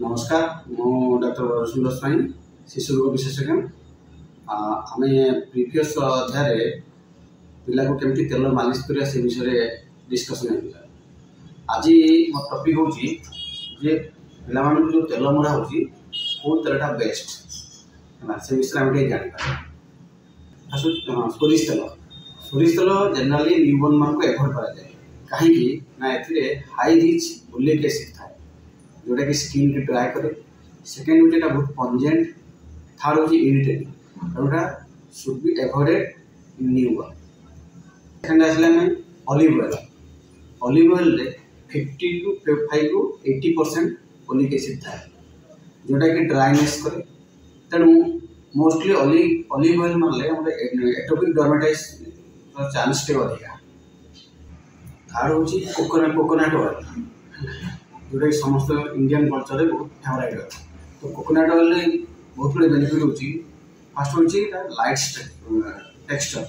नमस्कार मु डॉक्टर सुंदर स्वाई शिशु रोग विशेषज्ञ आम प्रीवियस अध्याय पिला को केमती तेल मालिश करिया से विषय डिस्कशन होता आज मो टॉपिक हूँ जे पिला जो तेल मरा हो तेलटा बेस्ट से विषय आम जाना सोरिष तेल जनरली न्यूबॉर्न मान को एवॉइड करा जाए कहीं ना ए हाई रिच ओलिक एसिड थाए जोटा कि स्किन की ड्राई करे। सेकेंड हूँ बहुत पंजेंट। थर्ड हूँ इरिटेटिंग जोटा should be avoided in newborn. Second आसला ऑलिव ऑयल रे 50 to 5 to 80% ओलिक एसिड थाए जोटा कि ड्राइनेस करे। तेणु मोस्टली ऑलिव ऑयल मारे एटोपिक डर्मेटाइटिस चांस टे अधिका। थर्ड हूँ कोकोनट ऑयल जोटा कि समस्त इंडियन कल्चर बहुत फेवरेट है। तो कोकोनट ऑयल बहुत गुड बेनिफिट होची। फर्स्ट हूँ लाइट टेक्सचर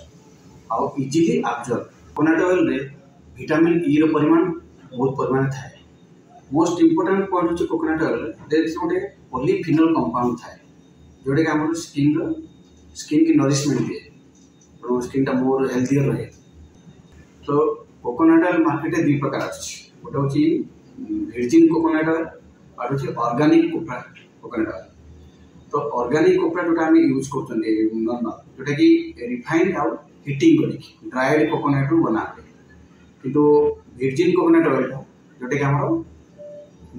आउ इजिली एब्जॉर्ब। कोकोनट ऑयल रे विटामिन ई रो परिमाण बहुत परिमाण थाए। मोस्ट इंपोर्टेंट पॉइंट हूँ कोकोनट ऑयल देयर इज गोटे पॉलीफिनोल कंपाउंड थाए जोटा कि आम स्किन की नरिशमेंट दिए स्किन टा मोर हेल्थियर रहे। तो कोकोनट ऑयल मार्केट में 2 प्रकार अच्छी गोटे हूँ virgin कोकोनट ऑयल और हूँ ऑर्गेनिक कोकोनट ऑयल। तो ऑर्गेनिक कोकोनट जोटा आम यूज कर नॉर्मल जोटा कि रिफाइंड आउ हिटिंग कर ड्राइड कोकोनट बनाते किंतु virgin कोकोनट ऑयल जोटा कि आम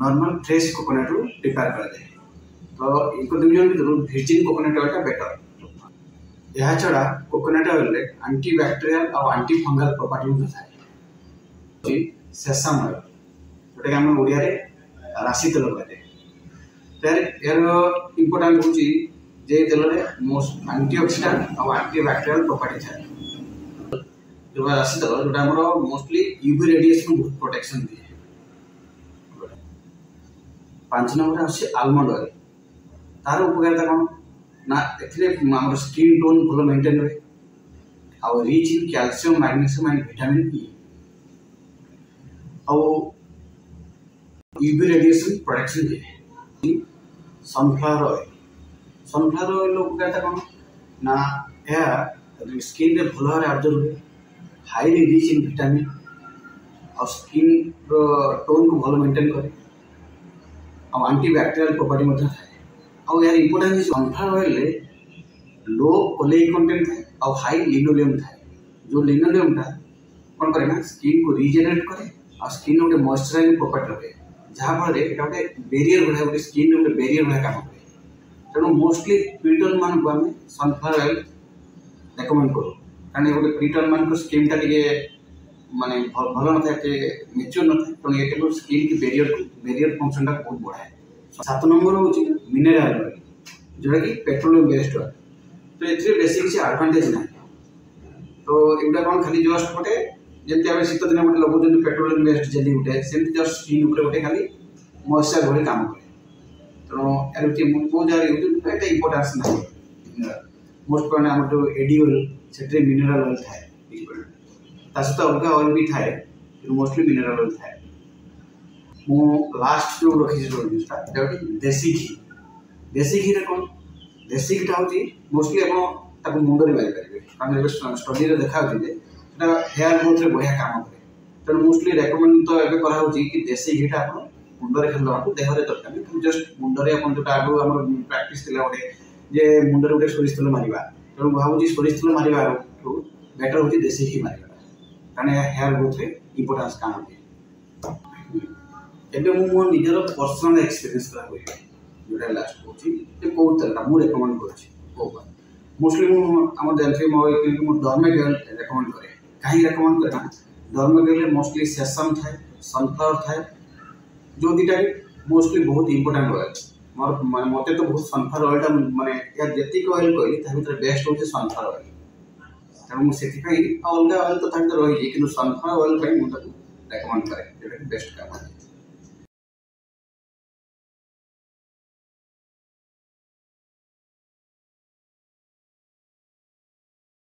नॉर्मल फ्रेश कोकोनट प्रिपेयर करा जाए। तो एक दुनिया भर virgin कोकोनट ऑयल टा बेटर। यह छड़ा कोकोनट ऑयल रे एंटी बैक्टेरियल और एंटी फंगल प्रॉपर्टी थाए। सेसम ऑयल जोटा कि आम ओडिया राशि तेल कहते यार इम्पोर्टाट हूँ जे तेल मोस्ट एंटीऑक्सीडेंट और एंटी बैक्टेरियल प्रॉपर्टी थाए। जो राशि तेल जोटा आम मोस्टली यूवी रेडिएशन बहुत प्रोटेक्शन दिए। 5 नंबर अच्छे आलमंड ऑयल तार उपकारिता कौन ना एम स्किन टोन भल मेंटेन हुए आउ rich in calcium magnesium and vitamin E आउ यूवी रेडिएशन प्रोटेक्शन दिए। सनफ्लावर ऑयल उपकारिता कौन ना यह स्किन रे भल भाव एब्जॉर्ब हुए हाईली रिच इन विटामिन और स्किन टोन को भल मेंटेन करे और एंटी बैक्टेरियल प्रॉपर्टी थाए। यार इम्पोर्टेंट सनफ्लावर ऑयल रे लो ओलेइक कंटेंट थाए और हाई लिनोलेम थाए। जो लिनोलेम टा कौन करे ना स्किन को रिजेनरेट करे और स्किन गोटे मॉइस्चराइजिंग प्रॉपर्टी रखे जहाँफल गोटे बेरियर भाया गोटे स्किन गोटे बेरियर भाया काम करे। तेणु मोस्टली प्रीटर्न मान को आम सनफ्लावर ऑयल रेकमेंड करूँ कारण गोटे प्रीटर्न मान स्किन टा माने भल न था मेच्योर न था तेणु ये स्किन की बेरियर फंक्शन टा बहुत बढ़ाए। 7 नंबर हूँ मिनेराल ऑयल जोटा कि पेट्रोलियम बेस्ड ऑयल। तो ये बेसी किसी एडवांटेज ना। तो एगुटा कौन खाली जस्ट गोटे जमी आम शीत दिन गोटे लगे पेट्रोलियम बेस्ड जेली गोटे सेमती जस्ट स्किन गोटे खाली मॉइस्चर भली काम करे। तेणु बहुत जगह यूज इम्पोर्टान्स ना मोस्ट पॉइंट आम जो एडी ऑयल से मिनेराल ऑयल थाए सहित अलग ऑयल भी थाए मोस्टली मिनेराल ऑयल थाए। मु लास्ट जो रखी देसी घी रे कौन देसी घी हूँ मोस्टली आप मुंडे मारी पारे कारण स्टडी देखा हेयर ग्रोथ में बढ़िया काम करे। तेणु मोस्टली रेकमेंड तो ये कराऊँ कि देसी घीटा आप मुंडे खाली लगा देहरे दरकार नहीं जस्ट मुंडे जो आगु आम प्राक्ट गोटे जे मुंडे गोटे सोरिष तेल मारा तेणु भावी सोरिष तेल मार बेटर हूँ देसी घी मार कारण हेयर ग्रोथ में इम्पोर्टान्स काम दिए। मो निजर पर्सनल एक्सपीरियंस जोटा लास्ट कौन कौ तेलटा मुझे रेकमेंड कर मोस्टली आम जानते डर्मेट रेकमेंड करे कहीं रेकमेंड करे डर्मेट मोस्टली सेसम थाए सनफ्लावर थाए जो दीटा मोस्टली बहुत इंपोर्टेंट ऑयल मत तो बहुत सनफ्लावर ऑयल माने यार जी ऑयल कहली बेस्ट हूँ सनफ्लावर ऑयल। तेणु मुझे अलग ऑयल तो रही कि सनफ्लावर ऑयल मुझे रेकमेंड करे बेस्ट काम।